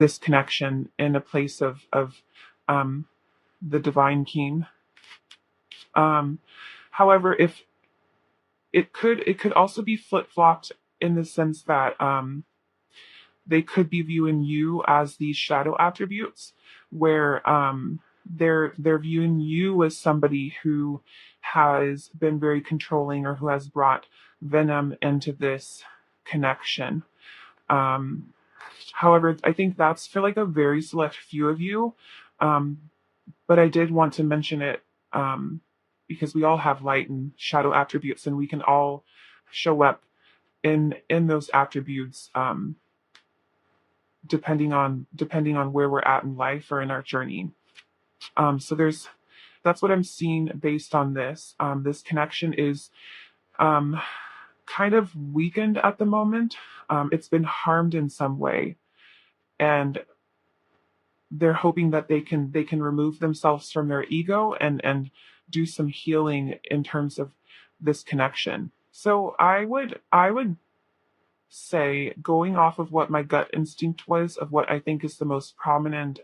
this connection in a place of the divine king. However, if it could also be flip-flopped in the sense that they could be viewing you as these shadow attributes, where they're viewing you as somebody who has been very controlling or who has brought venom into this connection. Um, However, I think that's for like a very select few of you. Um, but I did want to mention it um, because we all have light and shadow attributes, and we can all show up in those attributes depending on where we're at in life or in our journey. So that's what I'm seeing based on this. This connection is um, kind of weakened at the moment. It's been harmed in some way, and they're hoping that they can remove themselves from their ego and do some healing in terms of this connection. So I would say, going off of what my gut instinct was of what I think is the most prominent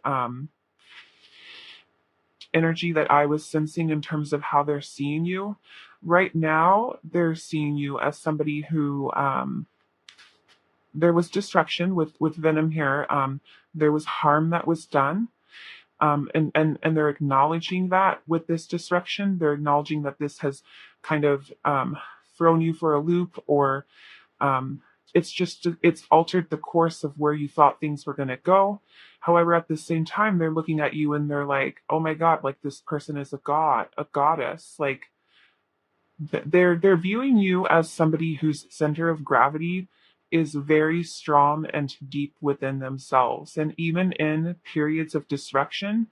energy that I was sensing in terms of how they're seeing you right now, they're seeing you as somebody who there was destruction with venom here. There was harm that was done. And they're acknowledging that with this destruction. They're acknowledging that this has kind of thrown you for a loop, or um, it's altered the course of where you thought things were going to go. However, at the same time, they're looking at you and they're like, oh my God, like this person is a god, a goddess. Like they're viewing you as somebody whose center of gravity is very strong and deep within themselves. And even in periods of disruption,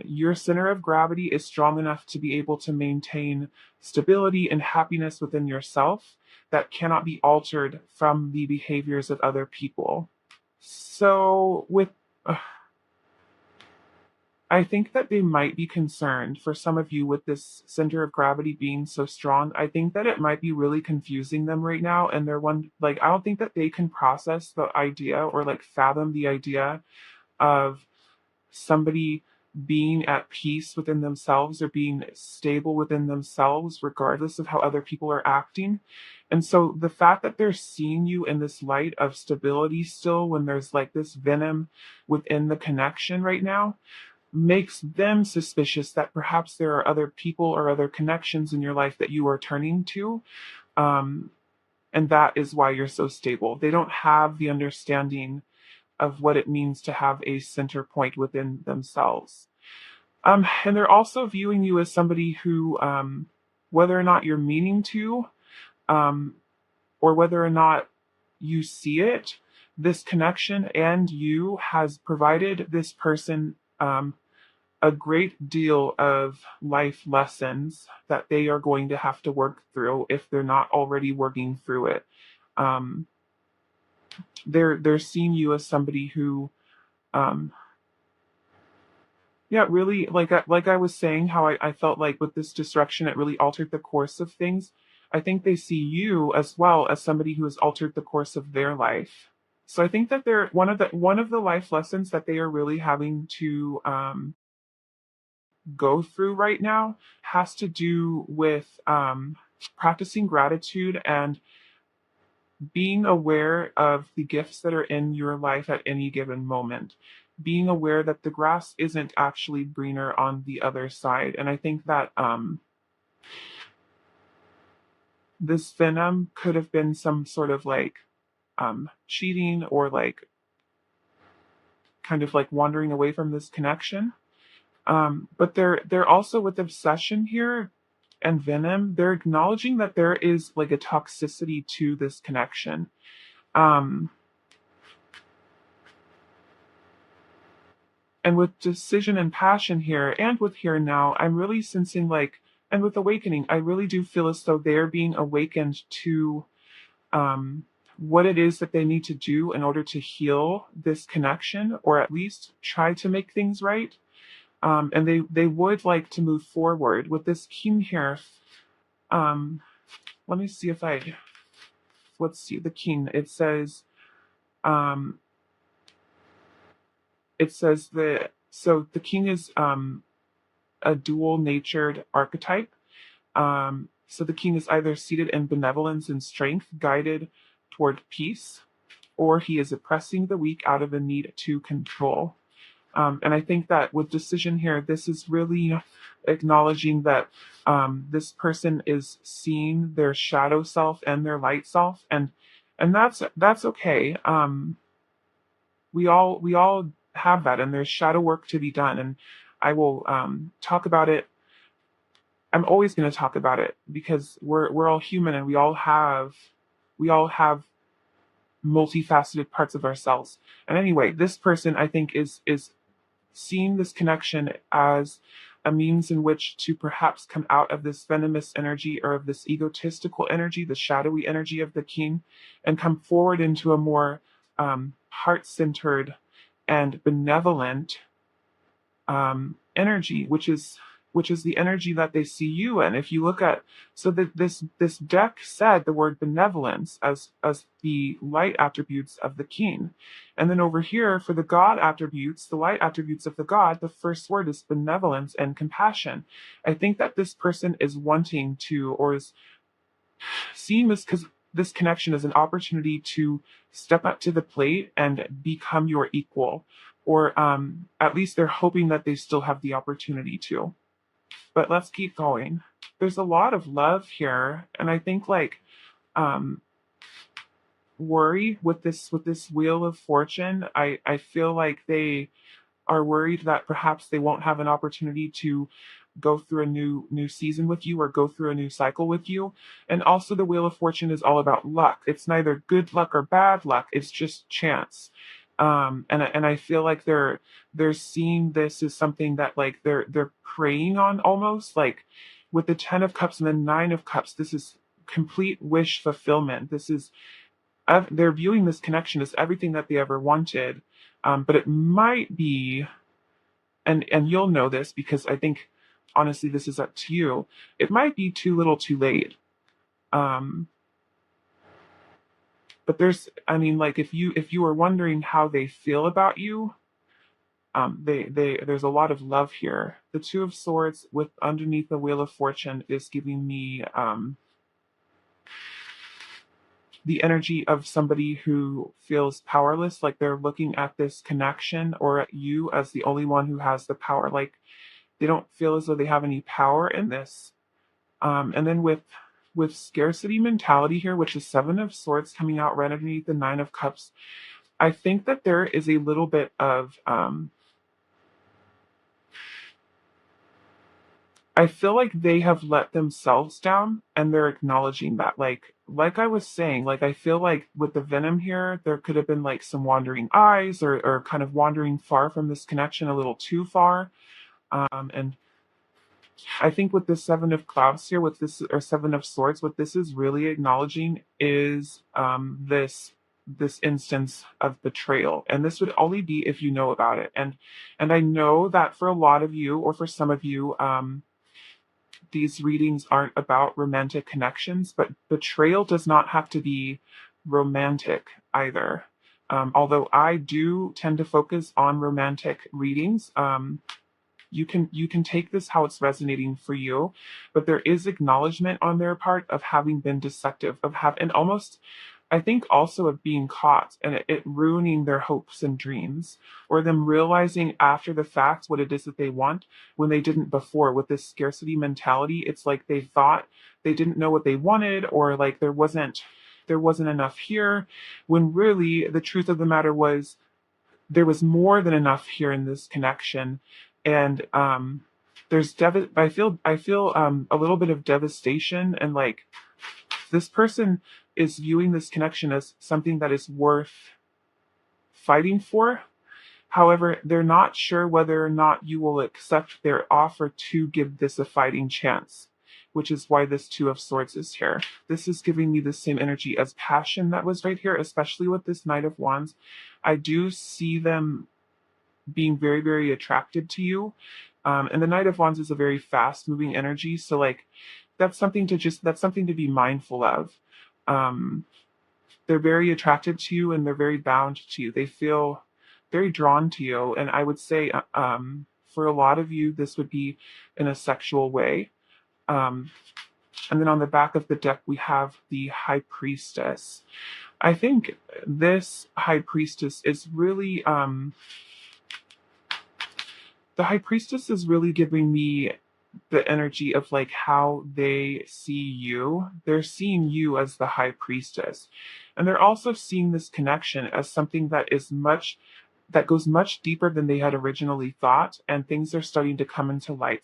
your center of gravity is strong enough to be able to maintain stability and happiness within yourself that cannot be altered from the behaviors of other people. So, I think that they might be concerned for some of you with this center of gravity being so strong. I think that it might be really confusing them right now. And they're like, I don't think that they can process the idea or like fathom the idea of somebody being at peace within themselves or being stable within themselves, regardless of how other people are acting. And so the fact that they're seeing you in this light of stability still, when there's like this venom within the connection right now, makes them suspicious that perhaps there are other people or other connections in your life that you are turning to. Um, and that is why you're so stable. They don't have the understanding of what it means to have a center point within themselves. And they're also viewing you as somebody who, whether or not you're meaning to, um, or whether or not you see it, this connection and you has provided this person a great deal of life lessons that they are going to have to work through if they're not already working through it. Um, they're seeing you as somebody who, um, yeah, really, like I was saying, how I felt like with this destruction, it really altered the course of things. I think they see you as well as somebody who has altered the course of their life. So I think that they're one of the life lessons that they are really having to go through right now has to do with practicing gratitude and being aware of the gifts that are in your life at any given moment, being aware that the grass isn't actually greener on the other side. And I think that this venom could have been some sort of like cheating or like kind of like wandering away from this connection. But they're also, with obsession here and venom, they're acknowledging that there is like a toxicity to this connection. Um, and with decision and passion here, and with here and now, I'm really sensing like, and with awakening, I really do feel as though they're being awakened to um, what it is that they need to do in order to heal this connection, or at least try to make things right. And they would like to move forward with this king here. Um, Let me see if I, let's see the king. It says, um, it says that so the king is a dual natured archetype. So the king is either seated in benevolence and strength, guided toward peace, or he is oppressing the weak out of a need to control. And I think that with decision here, this is really acknowledging that this person is seeing their shadow self and their light self, and that's okay. We all have that, and there's shadow work to be done, and I will talk about it. I'm always going to talk about it because we're all human, and we all have multifaceted parts of ourselves. And anyway, this person I think is seeing this connection as a means in which to perhaps come out of this venomous energy or of this egotistical energy, the shadowy energy of the king, and come forward into a more heart centered and benevolent energy, which is the energy that they see you in. If you look at so that this deck said the word benevolence as the light attributes of the king, and then over here for the God attributes, the light attributes of the God, the first word is benevolence and compassion. I think that this person is wanting to or is seeing this connection as an opportunity to step up to the plate and become your equal, or at least they're hoping that they still have the opportunity to. But let's keep going. There's a lot of love here, and I think like um, worry with this wheel of fortune. I feel like they are worried that perhaps they won't have an opportunity to go through a new season with you or go through a new cycle with you. And also the wheel of fortune is all about luck. It's neither good luck or bad luck. It's just chance. And I feel like they're seeing this as something that like they're preying on almost like with the 10 of cups and the 9 of cups. This is complete wish fulfillment. This is they're viewing this connection as everything that they ever wanted. But it might be, and you'll know this because I think honestly this is up to you. It might be too little, too late. Um, but I mean, like if you are wondering how they feel about you, there's a lot of love here. The Two of Swords with underneath the Wheel of Fortune is giving me the energy of somebody who feels powerless, like they're looking at this connection or at you as the only one who has the power. Like they don't feel as though they have any power in this. And then with scarcity mentality here, which is Seven of Swords coming out right underneath the Nine of Cups, I think that there is a little bit of I feel like they have let themselves down and they're acknowledging that. Like I was saying, like I feel like with the venom here, there could have been like some wandering eyes or kind of wandering far from this connection a little too far. And I think with the Seven of Clouds here, with this or Seven of Swords, what this is really acknowledging is this instance of betrayal, and this would only be if you know about it. And I know that for a lot of you, or for some of you, these readings aren't about romantic connections, but betrayal does not have to be romantic either. Although I do tend to focus on romantic readings, you can take this how it's resonating for you, but there is acknowledgement on their part of having been deceptive, of have and almost I think also of being caught and it ruining their hopes and dreams, or them realizing after the fact what it is that they want when they didn't before. With this scarcity mentality, it's like they thought they didn't know what they wanted, or like there wasn't enough here, when really the truth of the matter was there was more than enough here in this connection. And I feel a little bit of devastation, and like this person is viewing this connection as something that is worth fighting for. However, they're not sure whether or not you will accept their offer to give this a fighting chance, which is why this Two of Swords is here. This is giving me the same energy as passion that was right here, especially with this Knight of Wands. I do see them being very, very attracted to you. And the Knight of Wands is a very fast moving energy. So like that's something to be mindful of. Um, they're very attracted to you and they're very bound to you. very drawn to you. And I would say, for a lot of you, this would be in a sexual way. Um, and then on the back of the deck, we have the High Priestess. I think this High Priestess is really, the High Priestess is really giving me the energy of like how they see you. They're seeing you as the High Priestess. And they're also seeing this connection as something that goes much deeper than they had originally thought, and things are starting to come to light.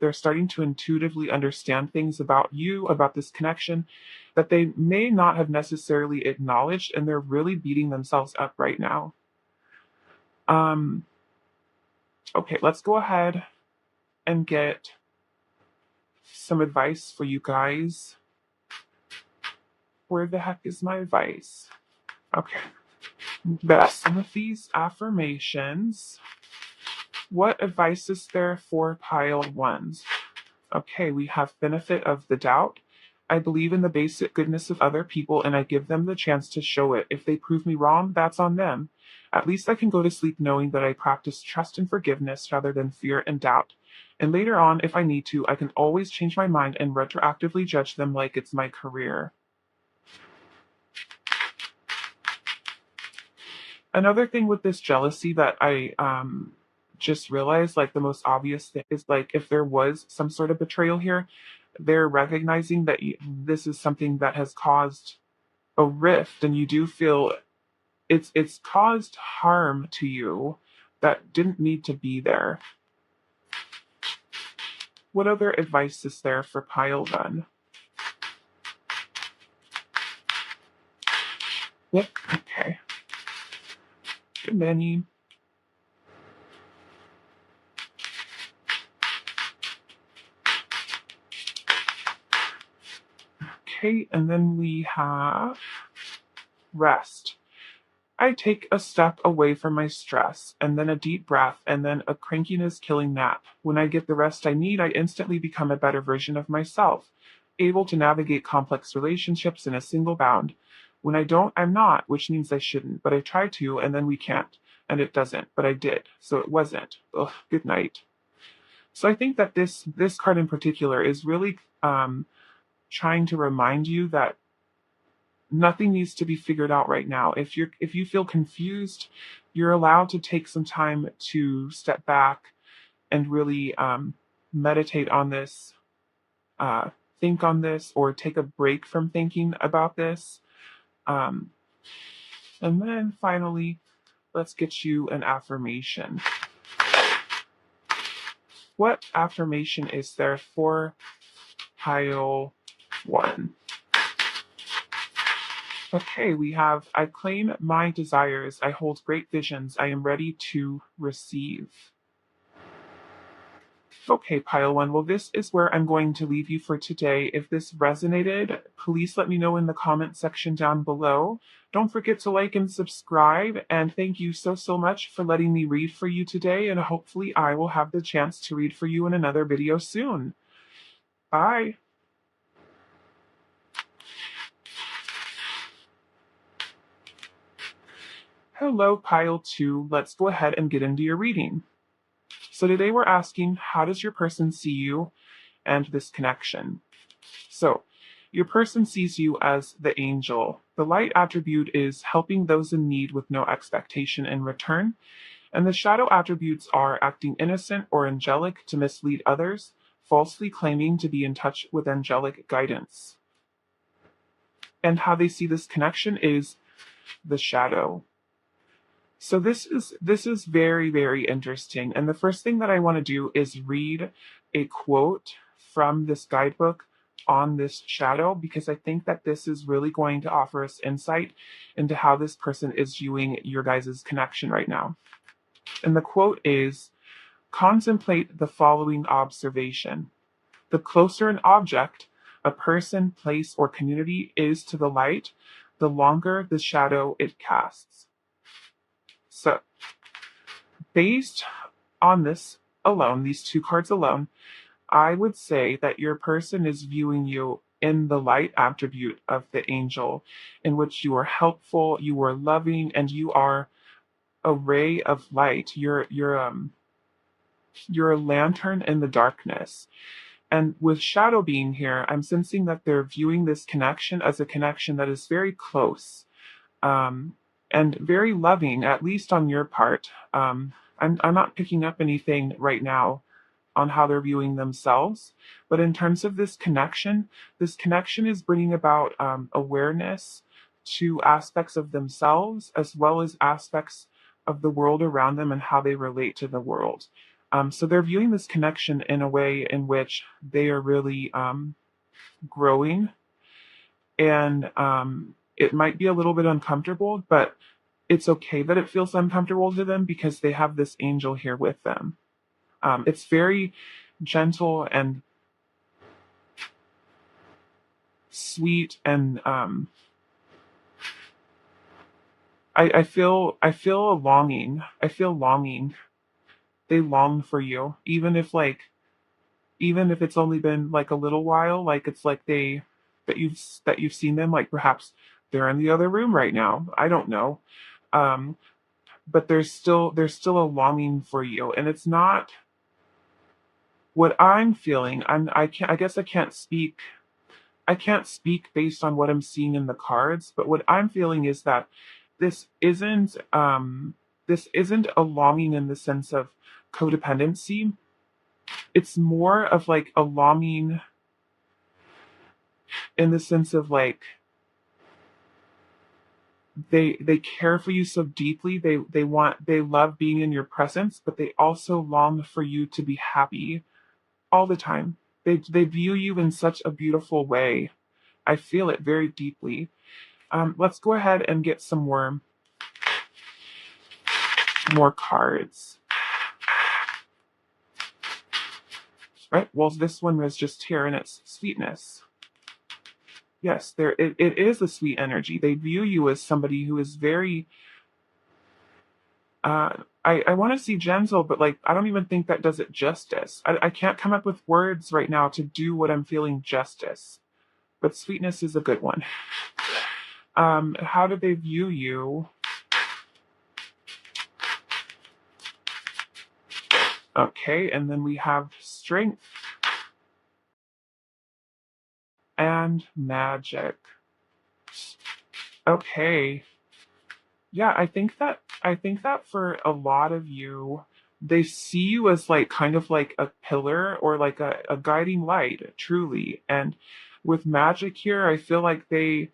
They're starting to intuitively understand things about you, about this connection that they may not have necessarily acknowledged, and they're really beating themselves up right now. Um, okay, let's go ahead and get some advice for you guys. Where the heck is my advice? Okay. Best of these affirmations. What advice is there for pile ones? Okay, we have benefit of the doubt. I believe in the basic goodness of other people and I give them the chance to show it. If they prove me wrong, that's on them. At least I can go to sleep knowing that I practice trust and forgiveness rather than fear and doubt. And later on, if I need to, I can always change my mind and retroactively judge them like it's my career. Another thing with this jealousy that I just realized, like the most obvious thing is like if there was some sort of betrayal here, they're recognizing that this is something that has caused a rift, and you do feel it's caused harm to you that didn't need to be there. What other advice is there for pile one? Yep. Okay. Good many. Okay, and then we have rest. I take a step away from my stress, and then a deep breath, and then a crankiness killing nap. When I get the rest I need, I instantly become a better version of myself, able to navigate complex relationships in a single bound. When I don't, I'm not, which means I shouldn't, but I try to, and then we can't. And it doesn't, but I did, so it wasn't. Ugh, good night. So I think that this card in particular is really trying to remind you that nothing needs to be figured out right now. If you feel confused, you're allowed to take some time to step back and really meditate on this, think on this, or take a break from thinking about this. Um, and then finally, let's get you an affirmation. What affirmation is there for pile one? Okay, we have I claim my desires. I hold great visions. I am ready to receive. Okay, pile one. Well, this is where I'm going to leave you for today. If this resonated, please let me know in the comment section down below. Don't forget to like and subscribe. And thank you so much for letting me read for you today. And hopefully I will have the chance to read for you in another video soon. Bye. Hello, pile two. Let's go ahead and get into your reading. So today we're asking, how does your person see you and this connection? So your person sees you as the angel. The light attribute is helping those in need with no expectation in return. And the shadow attributes are acting innocent or angelic to mislead others, falsely claiming to be in touch with angelic guidance. And how they see this connection is the shadow. So this is very interesting. And the first thing that I want to do is read a quote from this guidebook on this shadow, because I think that this is really going to offer us insight into how this person is viewing your guys' connection right now. And the quote is, contemplate the following observation. The closer an object, a person, place, or community is to the light, the longer the shadow it casts. So, based on this alone, these two cards alone, I would say that your person is viewing you in the light attribute of the angel, in which you are helpful, you are loving, and you are a ray of light. You're a lantern in the darkness. And with shadow being here, I'm sensing that they're viewing this connection as a connection that is very close, um, and very loving, at least on your part. I'm not picking up anything right now on how they're viewing themselves. But in terms of this connection is bringing about awareness to aspects of themselves as well as aspects of the world around them and how they relate to the world. So they're viewing this connection in a way in which they are really growing, and it might be a little bit uncomfortable, but it's okay that it feels uncomfortable to them because they have this angel here with them. It's very gentle and sweet, and I feel a longing. I feel longing. They long for you, even if it's only been like a little while. Like it's like that you've seen them. Like perhaps they're in the other room right now. I don't know. Um, but there's still a longing for you, and it's not what I'm feeling. I guess I can't speak based on what I'm seeing in the cards, but what I'm feeling is that this isn't this isn't a longing in the sense of codependency. It's more of like a longing in the sense of like they care for you so deeply. They love being in your presence, but they also long for you to be happy all the time. They view you in such a beautiful way. I feel it very deeply. Let's go ahead and get some more cards. Right? Well, this one was just here, and it's sweetness. Yes, it is a sweet energy. They view you as somebody who is very I want to see gentle, but like I don't even think that does it justice. I can't come up with words right now to do what I'm feeling justice. But sweetness is a good one. How do they view you? Okay, and then we have strength and magic. Okay. Yeah, I think that for a lot of you, they see you as like kind of like a pillar or like a guiding light, truly. And with magic here, I feel like they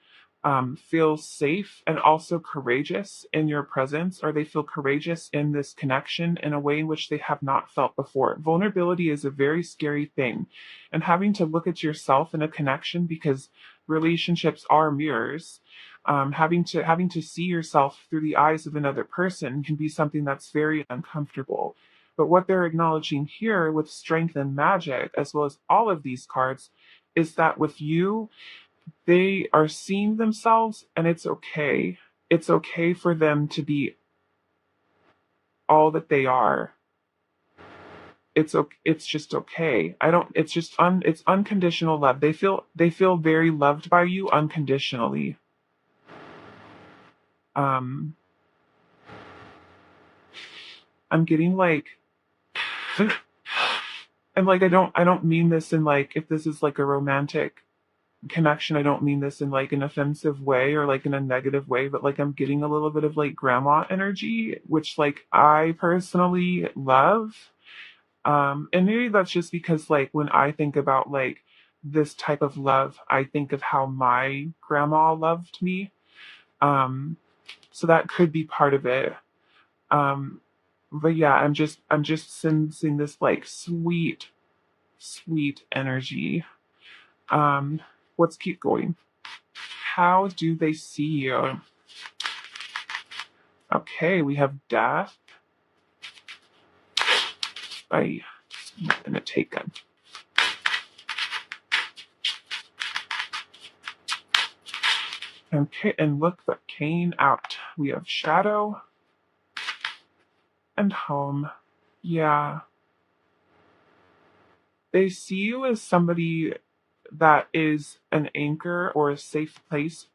feel safe and also courageous in your presence, or they feel courageous in this connection in a way in which they have not felt before. Vulnerability is a very scary thing, and having to look at yourself in a connection, because relationships are mirrors. Having to see yourself through the eyes of another person can be something that's very uncomfortable. But what they're acknowledging here with strength and magic, as well as all of these cards, is that with you, they are seeing themselves, and it's okay. It's okay for them to be all that they are. It's just okay. I don't it's just it's unconditional love. They feel very loved by you unconditionally. Um I'm getting like and like I don't mean this in like, if this is like a romantic connection, I don't mean this in like an offensive way or like in a negative way, but like I'm getting a little bit of like grandma energy, which like I personally love. And maybe that's just because like when I think about like this type of love, I think of how my grandma loved me. Um, so that could be part of it. Um, but yeah, I'm just sensing this like sweet, sweet energy. Um, let's keep going. How do they see you? Okay, we have death. I'm gonna take them. Okay, and look what came out. We have shadow and home. Yeah, they see you as somebody that is an anchor or a safe place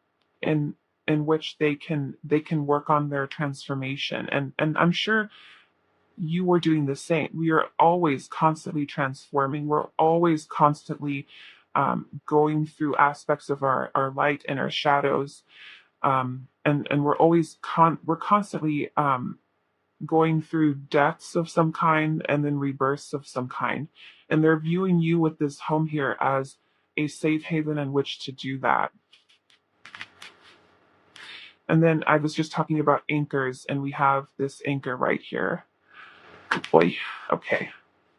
in in which they can work on their transformation. And I'm sure you were doing the same. We are always constantly transforming. We're always constantly going through aspects of our light and our shadows. And we're constantly going through deaths of some kind and then rebirths of some kind. And they're viewing you with this home here as a safe haven in which to do that. And then I was just talking about anchors, and we have this anchor right here. Boy, okay.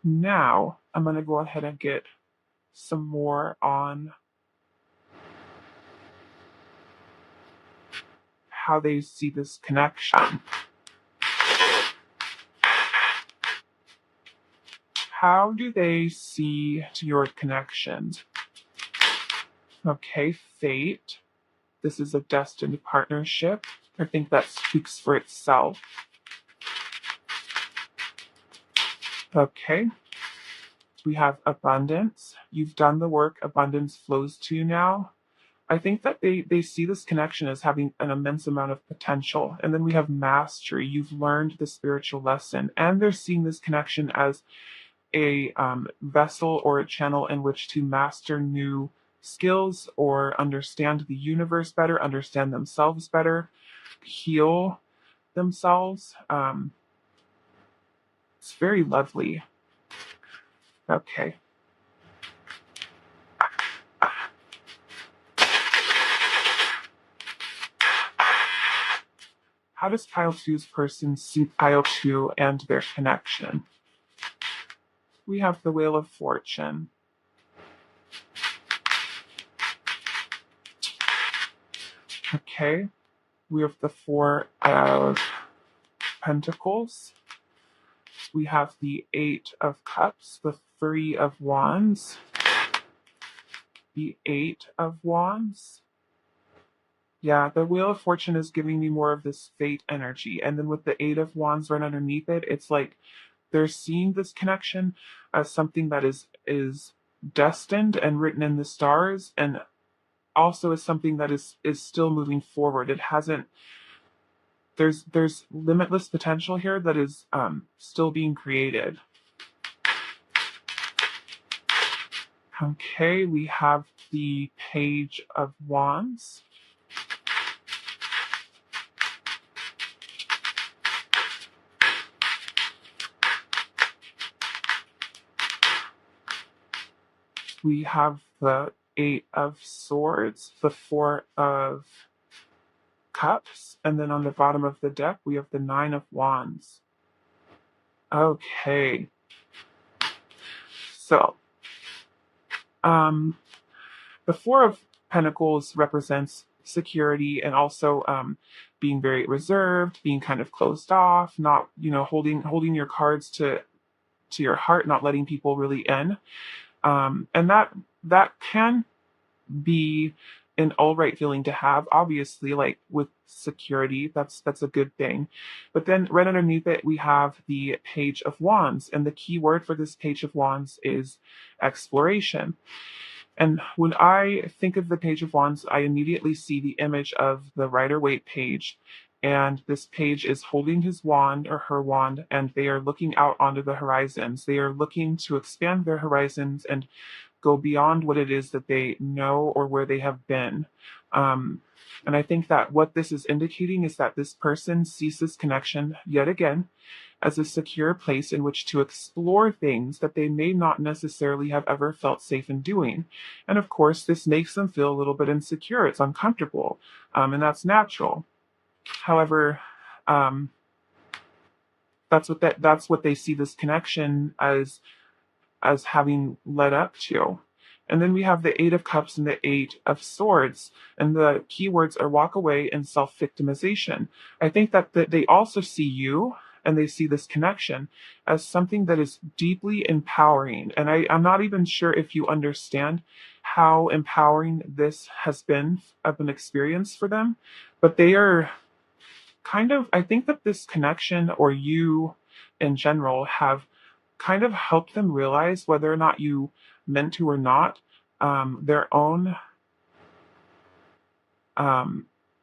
Now I'm going to go ahead and get some more on how they see this connection. How do they see your connections? Okay, fate. This is a destined partnership. I think that speaks for itself. Okay. We have abundance. You've done the work. Abundance flows to you now. I think that they see this connection as having an immense amount of potential. And then we have mastery. You've learned the spiritual lesson. And they're seeing this connection as a vessel or a channel in which to master new skills or understand the universe better, understand themselves better, heal themselves. It's very lovely. Okay. How does pile two's person see pile two and their connection? We have the Wheel of Fortune. Okay. We have the Four of Pentacles. We have the Eight of Cups, the Three of Wands, the Eight of Wands. Yeah, the Wheel of Fortune is giving me more of this fate energy. And then with the Eight of Wands right underneath it, it's like they're seeing this connection as something that is destined and written in the stars, and also as something that is still moving forward. It hasn't there's limitless potential here that is still being created. Okay, we have the Page of Wands. We have the Eight of Swords, the Four of Cups, and then on the bottom of the deck, we have the Nine of Wands. Okay. So, the Four of Pentacles represents security and also being very reserved, being kind of closed off, not, holding your cards to your heart, not letting people really in. And that can be an all right feeling to have. Obviously, like with security, that's a good thing. But then right underneath it, we have the Page of Wands, and the key word for this Page of Wands is exploration. And when I think of the Page of Wands, I immediately see the image of the Rider-Waite page. And this page is holding his wand or her wand, and they are looking out onto the horizons. They are looking to expand their horizons and go beyond what it is that they know or where they have been. And I think that what this is indicating is that this person sees this connection yet again as a secure place in which to explore things that they may not necessarily have ever felt safe in doing. And of course, this makes them feel a little bit insecure. It's uncomfortable, and that's natural. However, that's what they see this connection as having led up to. And then we have the Eight of Cups and the Eight of Swords. And the keywords are walk away and self-victimization. I think that they also see you and they see this connection as something that is deeply empowering. And I'm not even sure if you understand how empowering this has been of an experience for them. But they are I think that this connection, or you in general, have kind of helped them realize, whether or not you meant to or not, their own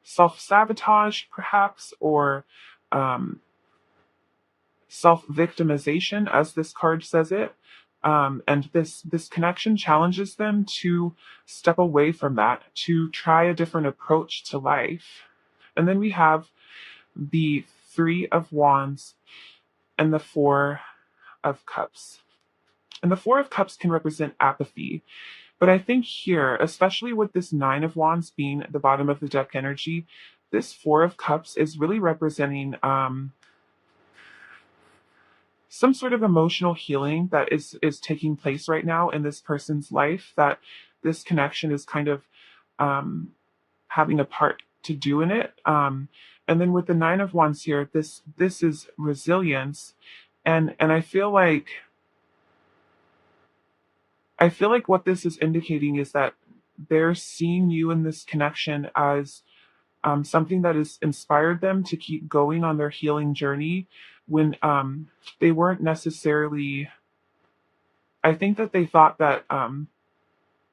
self-sabotage, perhaps, or um, self-victimization, as this card says it. And this connection challenges them to step away from that, to try a different approach to life. And then we have the Three of Wands and the Four of Cups. And the Four of Cups can represent apathy. But I think here, especially with this Nine of Wands being at the bottom of the deck energy, this Four of Cups is really representing some sort of emotional healing that is taking place right now in this person's life, that this connection is kind of um, having a part to do in it. And then with the Nine of Wands here, this is resilience, and I feel like what this is indicating is that they're seeing you in this connection as something that has inspired them to keep going on their healing journey when they weren't necessarily. I think that they thought that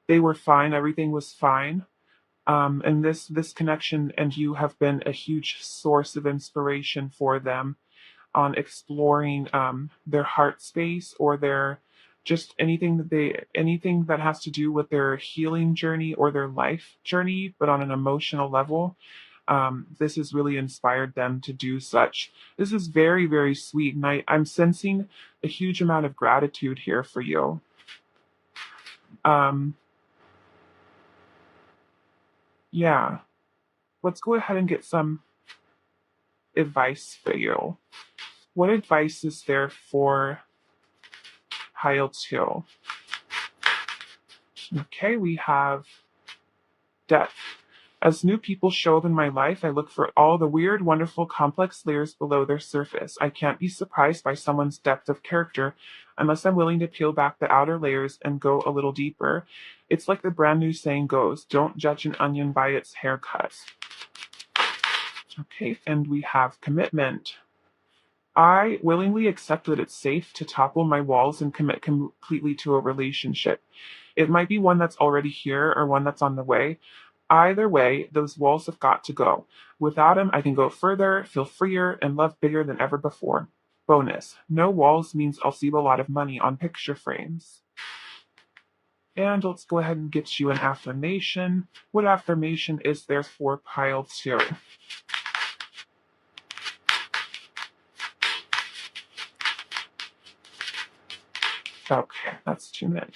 they were fine, everything was fine. And this connection and you have been a huge source of inspiration for them on exploring their heart space, or their just anything that has to do with their healing journey or their life journey, but on an emotional level. This has really inspired them to do such. This is very, very sweet, and I'm sensing a huge amount of gratitude here for you. Um, yeah, let's go ahead and get some advice for you. What advice is there for pile two? Okay, we have death. As new people show up in my life, I look for all the weird, wonderful, complex layers below their surface. I can't be surprised by someone's depth of character unless I'm willing to peel back the outer layers and go a little deeper. It's like the brand new saying goes, don't judge an onion by its haircut. Okay, and we have commitment. I willingly accept that it's safe to topple my walls and commit completely to a relationship. It might be one that's already here or one that's on the way. Either way, those walls have got to go. Without them, I can go further, feel freer, and love bigger than ever before. Bonus: no walls means I'll save a lot of money on picture frames. And let's go ahead and get you an affirmation. What affirmation is there for pile two? Okay, that's too many.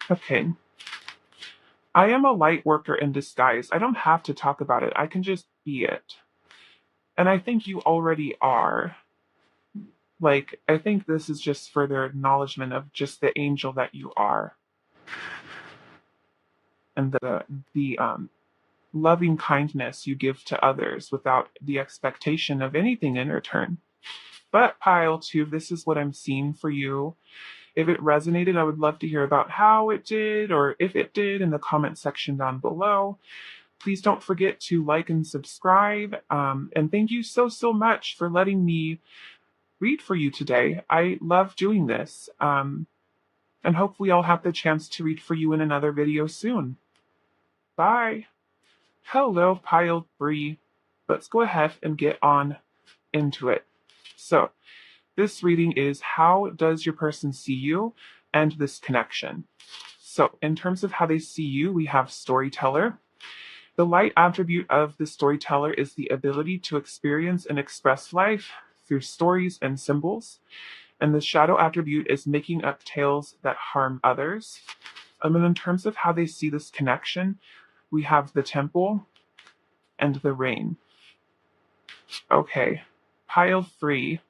Okay. I am a light worker in disguise. I don't have to talk about it. I can just be it. And I think you already are. Like, I think this is just further acknowledgement of just the angel that you are. And the loving kindness you give to others without the expectation of anything in return. But pile two, this is what I'm seeing for you. If it resonated, I would love to hear about how it did, or if it did, in the comment section down below. Please don't forget to like and subscribe. And thank you so, so much for letting me read for you today. I love doing this. And hopefully I'll have the chance to read for you in another video soon. Bye. Hello, pile three. Let's go ahead and get on into it. So, this reading is how does your person see you and this connection. So, in terms of how they see you, we have storyteller. The light attribute of the storyteller is the ability to experience and express life through stories and symbols. And the shadow attribute is making up tales that harm others. And in terms of how they see this connection, we have the temple and the rain. Okay, pile three.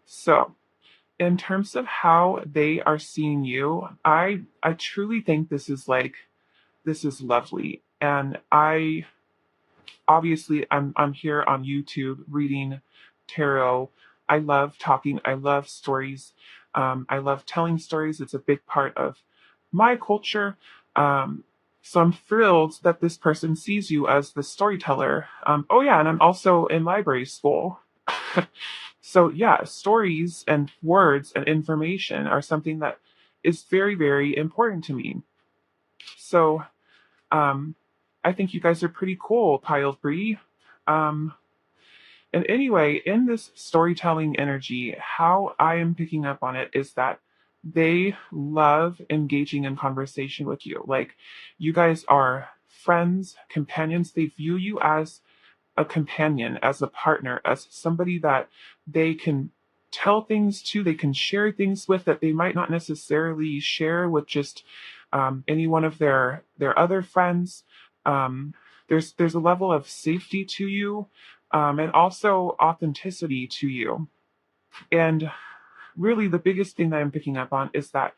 So, in terms of how they are seeing you, I truly think this is lovely. And I'm here on YouTube reading tarot. I love talking. I love stories. I love telling stories. It's a big part of my culture. So I'm thrilled that this person sees you as the storyteller. Oh yeah, and I'm also in library school. So yeah, stories and words and information are something that is very, very important to me. So um, I think you guys are pretty cool, Pile 3. Um, and anyway, in this storytelling energy, how I am picking up on it is that they love engaging in conversation with you. Like, you guys are friends, companions. They view you as a companion, as a partner, as somebody that they can tell things to, they can share things with that they might not necessarily share with just any one of their other friends. There's a level of safety to you, and also authenticity to you. And really, the biggest thing that I'm picking up on is that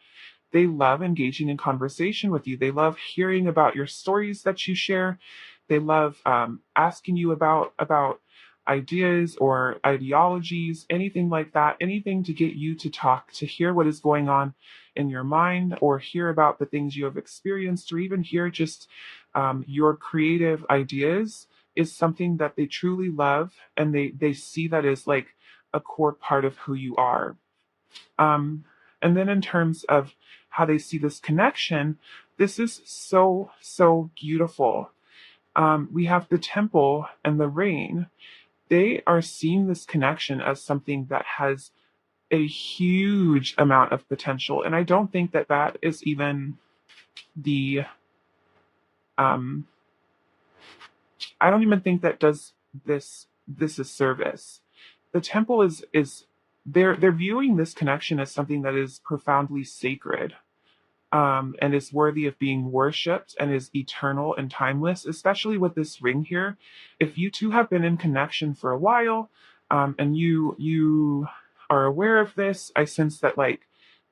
they love engaging in conversation with you. They love hearing about your stories that you share. They love asking you about ideas or ideologies, anything like that, anything to get you to talk, to hear what is going on in your mind, or hear about the things you have experienced, or even hear just your creative ideas is something that they truly love, and they see that as like a core part of who you are. Um, and then in terms of how they see this connection, this is so, so beautiful. We have the temple and the rain. They are seeing this connection as something that has a huge amount of potential. And I don't think that that is even the, um, I don't even think that does this a service. The temple is they're viewing this connection as something that is profoundly sacred, and is worthy of being worshipped and is eternal and timeless, especially with this ring here. If you two have been in connection for a while, and you are aware of this, I sense that like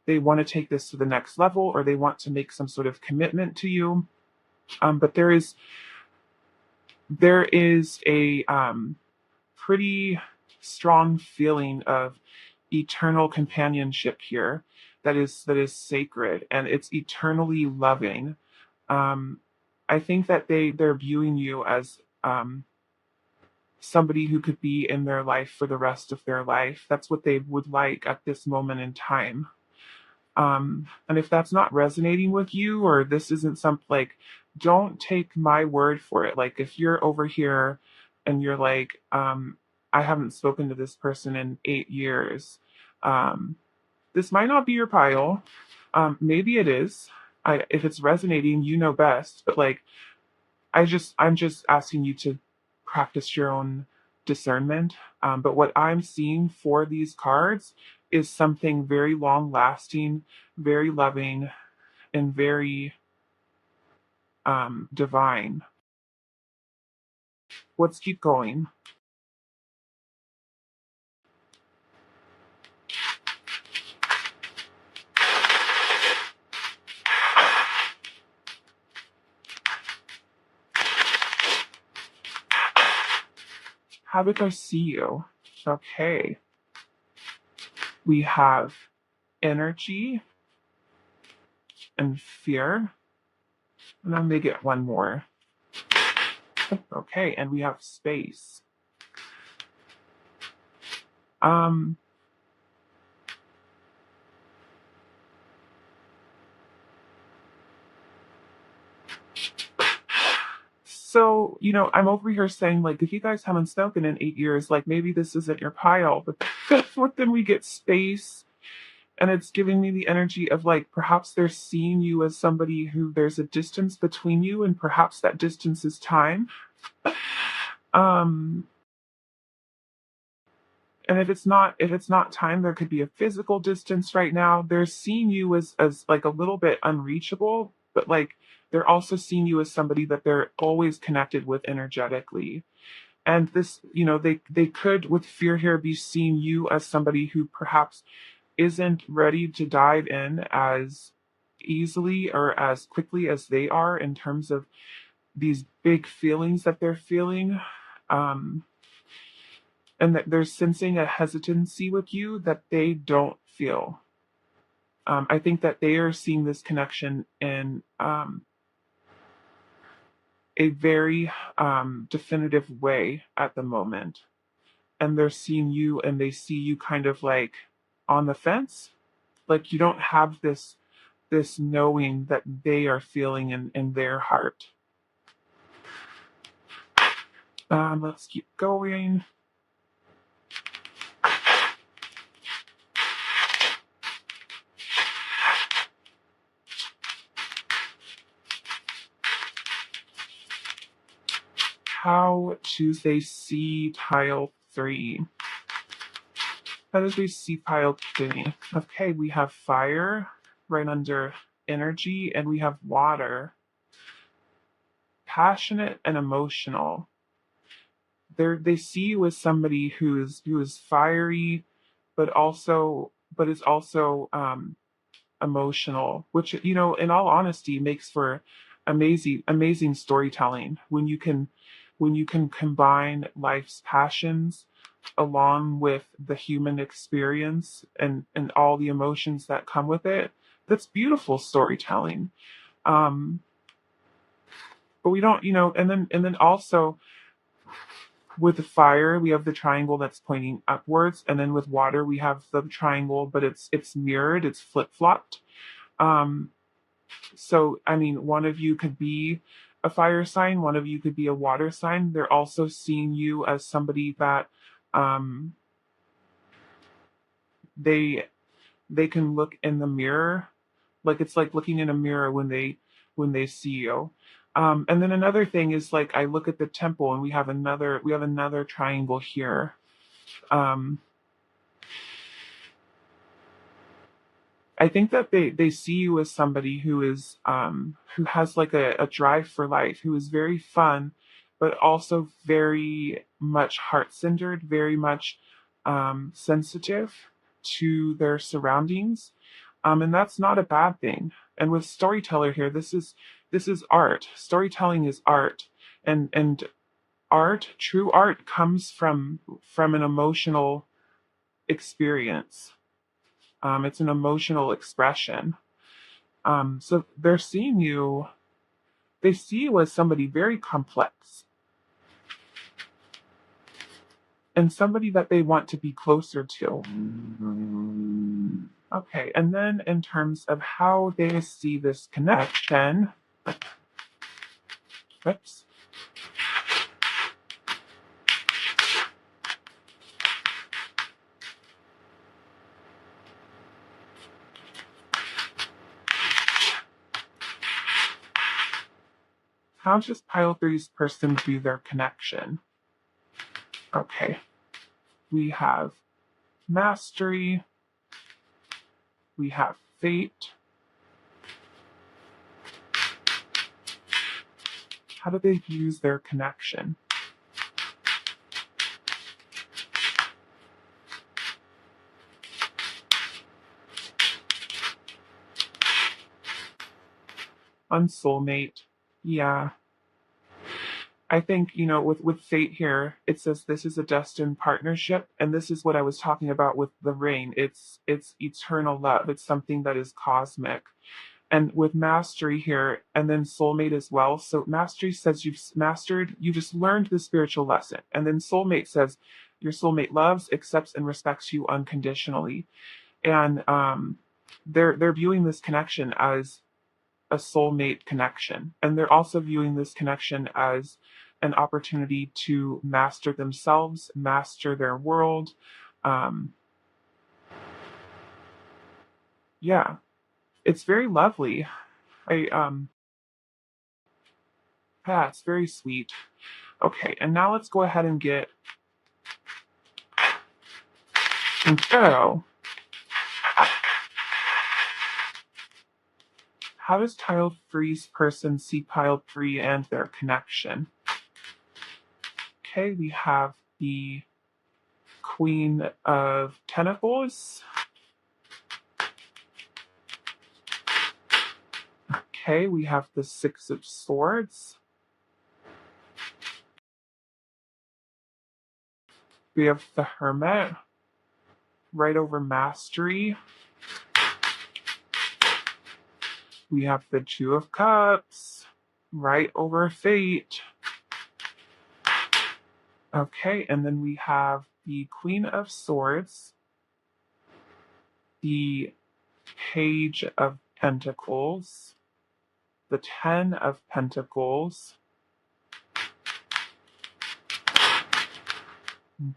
they want to take this to the next level, or they want to make some sort of commitment to you. But there is a pretty strong feeling of eternal companionship here that is sacred, and it's eternally loving. um, I think that they're viewing you as somebody who could be in their life for the rest of their life. That's what they would like at this moment in time. And if that's not resonating with you, or this isn't something like, don't take my word for it. Like, if you're over here and you're like, I haven't spoken to this person in 8 years, um, this might not be your pile. Maybe it is. If it's resonating, you know best. But like, I'm just asking you to practice your own discernment. But what I'm seeing for these cards is something very long lasting, very loving, and very divine. Let's keep going. How did I see you? Okay. We have energy and fear. And then they get one more. Okay, and we have space. Um, so, I'm over here saying, like, if you guys haven't spoken in 8 years, like, maybe this isn't your pile, but then we get space, and it's giving me the energy of, like, perhaps they're seeing you as somebody who there's a distance between you, and perhaps that distance is time. Um, and if it's not time, there could be a physical distance right now. They're seeing you as like a little bit unreachable, but like they're also seeing you as somebody that they're always connected with energetically. And this, they could, with fear here, be seeing you as somebody who perhaps isn't ready to dive in as easily or as quickly as they are in terms of these big feelings that they're feeling. Um, and that they're sensing a hesitancy with you that they don't feel. I think that they are seeing this connection in a very definitive way at the moment. And they're seeing you, and they see you kind of like on the fence. Like, you don't have this this knowing that they are feeling in their heart. Let's keep going. How do they see tile 3? How do they see tile 3? Okay, we have fire right under energy, and we have water. Passionate and emotional. They see you as somebody who is fiery, but is also emotional, which, in all honesty, makes for amazing storytelling when you can combine life's passions along with the human experience and all the emotions that come with it. That's beautiful storytelling. um but we don't, and then also with the fire we have the triangle that's pointing upwards, and then with water we have the triangle, but it's mirrored, it's flip-flopped. um So, I mean, one of you could be a fire sign, one of you could be a water sign. They're also seeing you as somebody that um, they they can look in the mirror, like it's like looking in a mirror when they see you. And then another thing is, like, I look at the temple and we have another triangle here. Um, I think that they see you as somebody who has like a drive for life, who is very fun, but also very much heart centered, very much sensitive to their surroundings, and that's not a bad thing. And with storyteller here, this is art. Storytelling is art, and true art comes from an emotional experience. It's an emotional expression. So they see you as somebody very complex and somebody that they want to be closer to. Okay, and then in terms of how they see this connection, oops, how does pile three's person view their connection? Okay, we have mastery, we have fate. How do they use their connection? On soulmate, yeah. I think, with fate here, it says this is a destined partnership, and this is what I was talking about with the rain. It's eternal love. It's something that is cosmic. And with mastery here, and then soulmate as well. So mastery says you just learned the spiritual lesson. And then soulmate says your soulmate loves, accepts, and respects you unconditionally. And they're viewing this connection as a soulmate connection. And they're also viewing this connection as an opportunity to master themselves, master their world. Um, yeah, it's very lovely. I Yeah, it's very sweet. Okay, and now let's go ahead and get so how does tile three's person see pile three and their connection? Okay, we have the Queen of Tentacles. Okay, we have the Six of Swords. We have the Hermit right over Mastery. We have the Two of Cups right over Fate. Okay, and then we have the Queen of Swords, the Page of Pentacles, the 10 of Pentacles.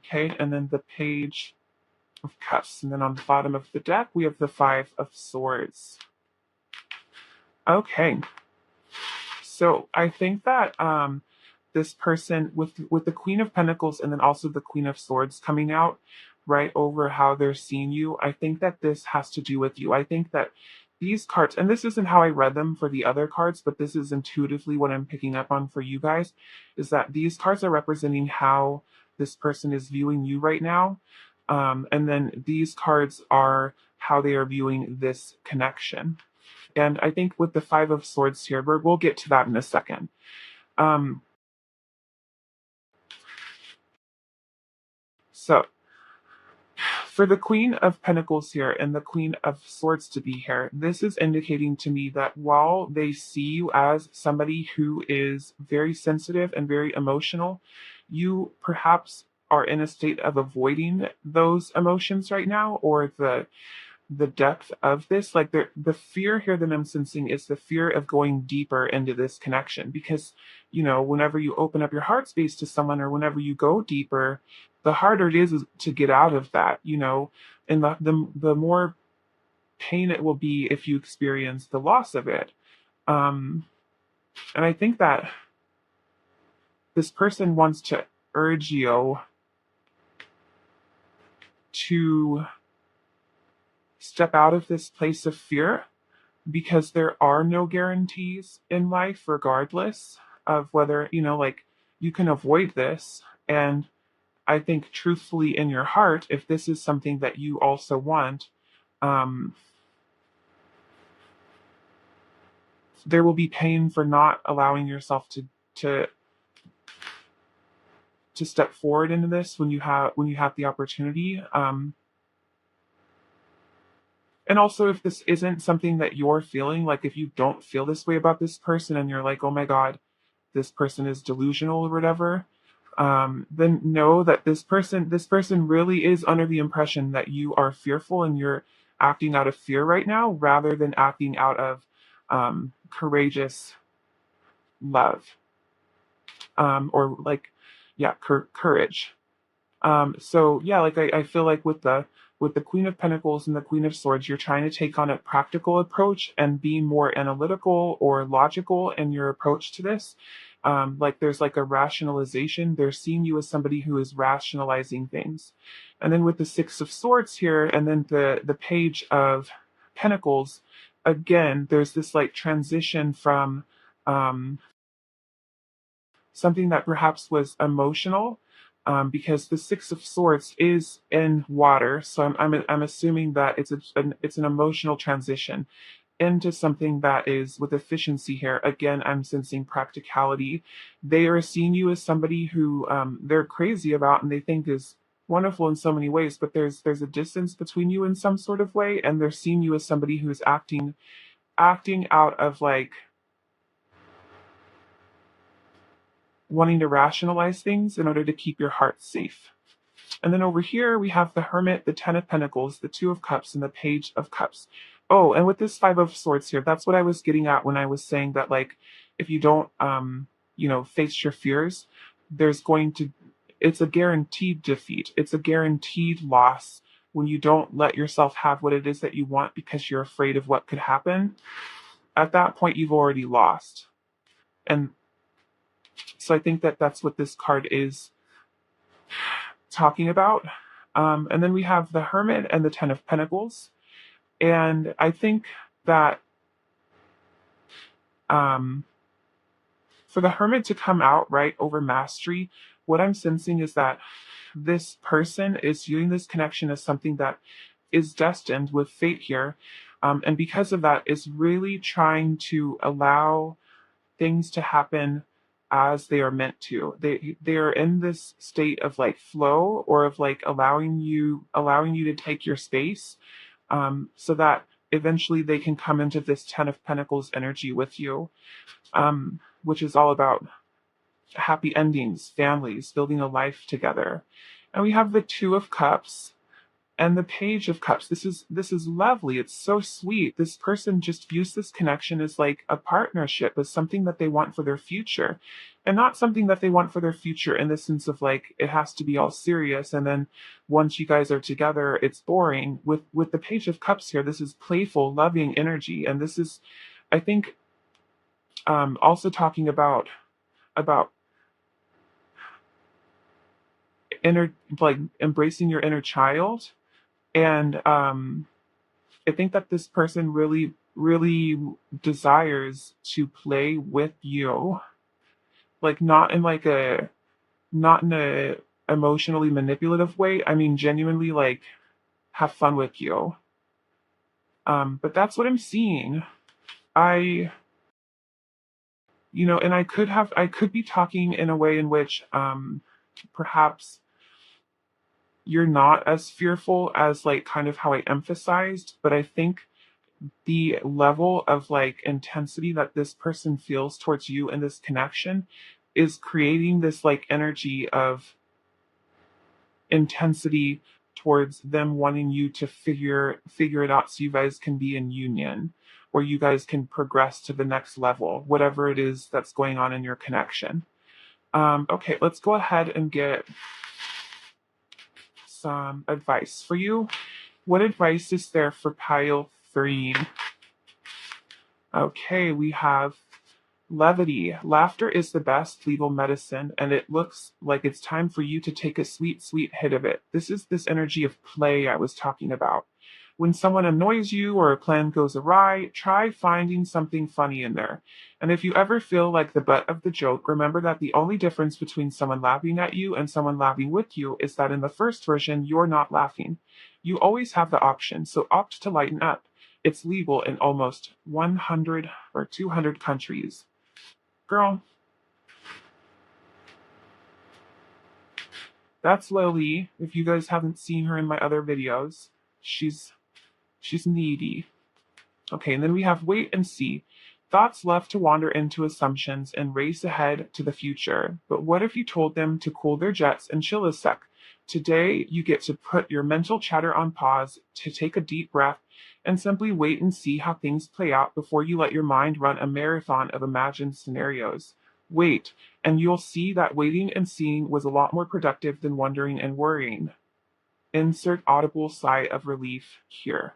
Okay, and then the Page of Cups. And then on the bottom of the deck, we have the 5 of Swords. Okay, so I think that this person with the Queen of Pentacles and then also the Queen of Swords coming out right over how they're seeing you, I think that this has to do with you. I think that these cards, and this isn't how I read them for the other cards, but this is intuitively what I'm picking up on for you guys, is that these cards are representing how this person is viewing you right now. And then these cards are how they are viewing this connection. And I think with the 5 of Swords here, we'll get to that in a second. So for the Queen of Pentacles here and the Queen of Swords to be here, this is indicating to me that while they see you as somebody who is very sensitive and very emotional, you perhaps are in a state of avoiding those emotions right now, or the depth of this. Like the fear here that I'm sensing is the fear of going deeper into this connection, because whenever you open up your heart space to someone, or whenever you go deeper, the harder it is to get out of that, and the more pain it will be if you experience the loss of it. And I think that this person wants to urge you to step out of this place of fear, because there are no guarantees in life, regardless of whether, like, you can avoid this. And I think truthfully in your heart, if this is something that you also want, um, there will be pain for not allowing yourself to to step forward into this when you have the opportunity. And also, if this isn't something that you're feeling, like if you don't feel this way about this person and you're like, oh my God, this person is delusional or whatever, then know that this person really is under the impression that you are fearful and you're acting out of fear right now, rather than acting out of courageous love, or like, yeah, courage. So yeah, like I feel like with the Queen of Pentacles and the Queen of Swords, you're trying to take on a practical approach and be more analytical or logical in your approach to this. Like there's like a rationalization. They're seeing you as somebody who is rationalizing things. And then with the Six of Swords here, and then the Page of Pentacles, again, there's this like transition from um, something that perhaps was emotional, because the Six of Swords is in water, so I'm assuming that it's an emotional transition into something that is with efficiency here. Again, I'm sensing practicality. They are seeing you as somebody who they're crazy about and they think is wonderful in so many ways, but there's a distance between you in some sort of way, and they're seeing you as somebody who's acting out of like wanting to rationalize things in order to keep your heart safe. And then over here, we have the Hermit, the Ten of Pentacles, the Two of Cups, and the Page of Cups. Oh, and with this Five of Swords here, that's what I was getting at when I was saying that, like, if you don't, face your fears, it's a guaranteed defeat. It's a guaranteed loss when you don't let yourself have what it is that you want because you're afraid of what could happen. At that point, you've already lost. And so I think that that's what this card is talking about. And then we have the Hermit and the Ten of Pentacles. And I think that for the Hermit to come out right over mastery, what I'm sensing is that this person is viewing this connection as something that is destined with fate here. And because of that, is really trying to allow things to happen as they are meant to. They are in this state of like flow, or of like allowing you to take your space, so that eventually they can come into this Ten of Pentacles energy with you, which is all about happy endings, families, building a life together. And we have the Two of Cups. And the Page of Cups. This is lovely. It's so sweet. This person just views this connection as like a partnership, as something that they want for their future. And not something that they want for their future in the sense of like it has to be all serious and then once you guys are together it's boring. With the Page of Cups here, this is playful, loving energy. And this is, I think, also talking about inner, like embracing your inner child. And I think that this person really, really desires to play with you, like not in a emotionally manipulative way. I mean, genuinely, like have fun with you. But that's what I'm seeing. I, and I could be talking in a way in which, perhaps you're not as fearful as like kind of how I emphasized, but I think the level of like intensity that this person feels towards you in this connection is creating this like energy of intensity towards them wanting you to figure it out so you guys can be in union or you guys can progress to the next level, whatever it is that's going on in your connection. Okay, let's go ahead and get some advice for you. What advice is there for pile 3? Okay, we have levity. Laughter is the best legal medicine, and it looks like it's time for you to take a sweet, sweet hit of it. This is this energy of play I was talking about. When someone annoys you or a plan goes awry, try finding something funny in there. And if you ever feel like the butt of the joke, remember that the only difference between someone laughing at you and someone laughing with you is that in the first version, you're not laughing. You always have the option, so opt to lighten up. It's legal in almost 100 or 200 countries. Girl, that's Lily. If you guys haven't seen her in my other videos, she's needy. Okay, and then we have wait and see. Thoughts love to wander into assumptions and race ahead to the future. But what if you told them to cool their jets and chill a sec? Today, you get to put your mental chatter on pause, to take a deep breath, and simply wait and see how things play out before you let your mind run a marathon of imagined scenarios. Wait, and you'll see that waiting and seeing was a lot more productive than wondering and worrying. Insert audible sigh of relief here.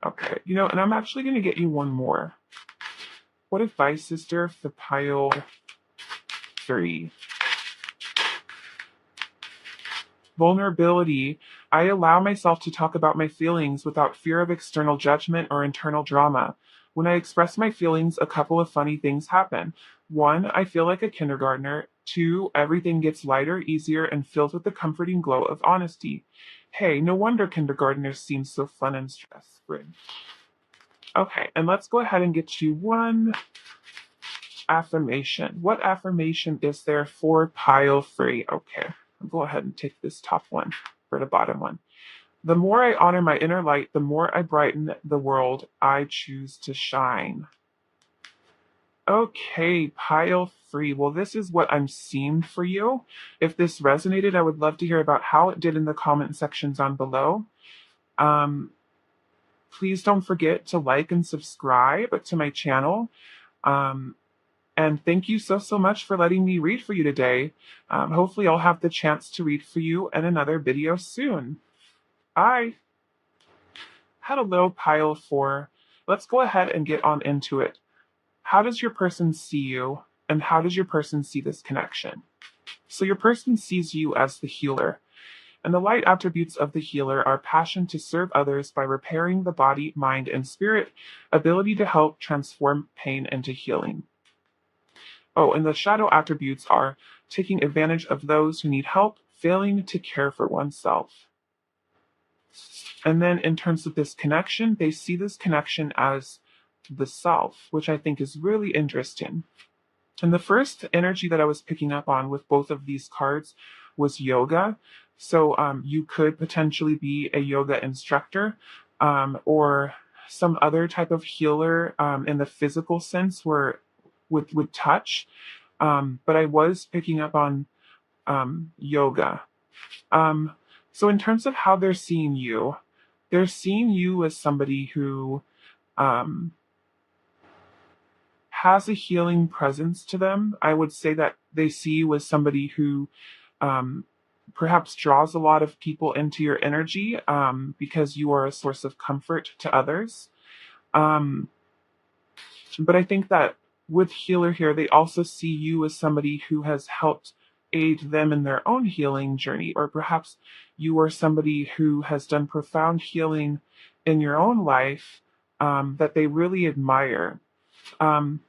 Okay, and I'm actually going to get you one more. What advice is there for pile 3? Vulnerability. I allow myself to talk about my feelings without fear of external judgment or internal drama. When I express my feelings, a couple of funny things happen. 1, I feel like a kindergartner. 2, everything gets lighter, easier, and filled with the comforting glow of honesty. Hey, no wonder kindergartners seem so fun and stress-free. Okay, and let's go ahead and get you one affirmation. What affirmation is there for pile 3? Okay, I'll go ahead and take this top one for the bottom one. The more I honor my inner light, the more I brighten the world I choose to shine. Okay, pile 3. Well, this is what I'm seeing for you. If this resonated, I would love to hear about how it did in the comment sections on below. Please don't forget to like and subscribe to my channel. And thank you so much for letting me read for you today. Hopefully I'll have the chance to read for you in another video soon. I had a little pile 4. Let's go ahead and get on into it. How does your person see you, and how does your person see this connection? So your person sees you as the healer. And the light attributes of the healer are passion to serve others by repairing the body, mind, and spirit, ability to help transform pain into healing. Oh, and the shadow attributes are taking advantage of those who need help, failing to care for oneself. And then in terms of this connection, they see this connection as the self, which I think is really interesting. And the first energy that I was picking up on with both of these cards was yoga. So you could potentially be a yoga instructor, or some other type of healer in the physical sense where with touch. But I was picking up on yoga. So in terms of how they're seeing you as somebody who um, has a healing presence to them. I would say that they see you as somebody who um, perhaps draws a lot of people into your energy because you are a source of comfort to others. Um, but I think that with Healer here, they also see you as somebody who has helped aid them in their own healing journey, or perhaps you are somebody who has done profound healing in your own life that they really admire. Um,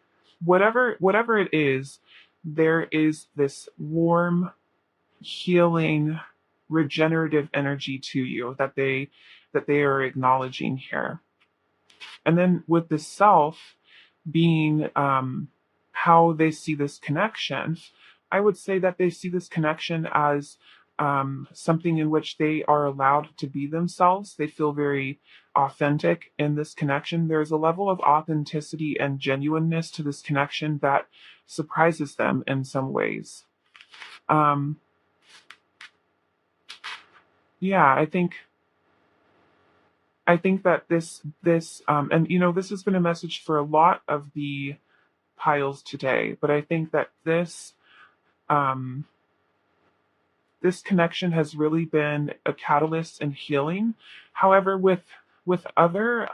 whatever it is, there is this warm, healing, regenerative energy to you that they are acknowledging here. And then with the self being how they see this connection, I would say that they see this connection as something in which they are allowed to be themselves. They feel very authentic in this connection. There's a level of authenticity and genuineness to this connection that surprises them in some ways. Um, yeah, I think that this and this has been a message for a lot of the piles today, but I think that um, this connection has really been a catalyst in healing. However, with other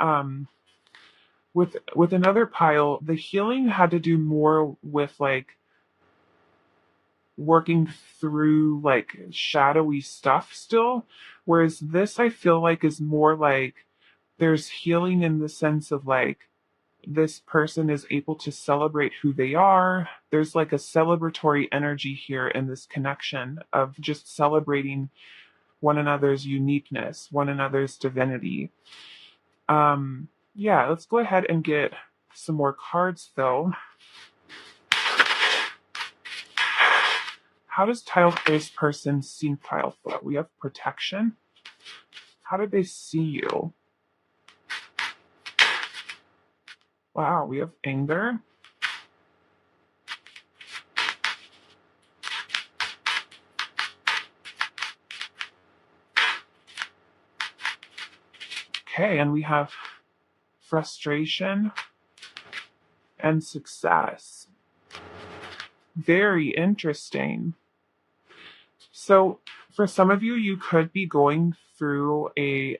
with another pile, the healing had to do more with like working through like shadowy stuff still, whereas this I feel like is more like there's healing in the sense of like this person is able to celebrate who they are. There's like a celebratory energy here in this connection of just celebrating one another's uniqueness, one another's divinity. Yeah, let's go ahead and get some more cards though. How does tile-faced person see tile foot? We have protection. How did they see you? Wow, we have anger. Okay, and we have frustration and success. Very interesting. So, for some of you, you could be going through a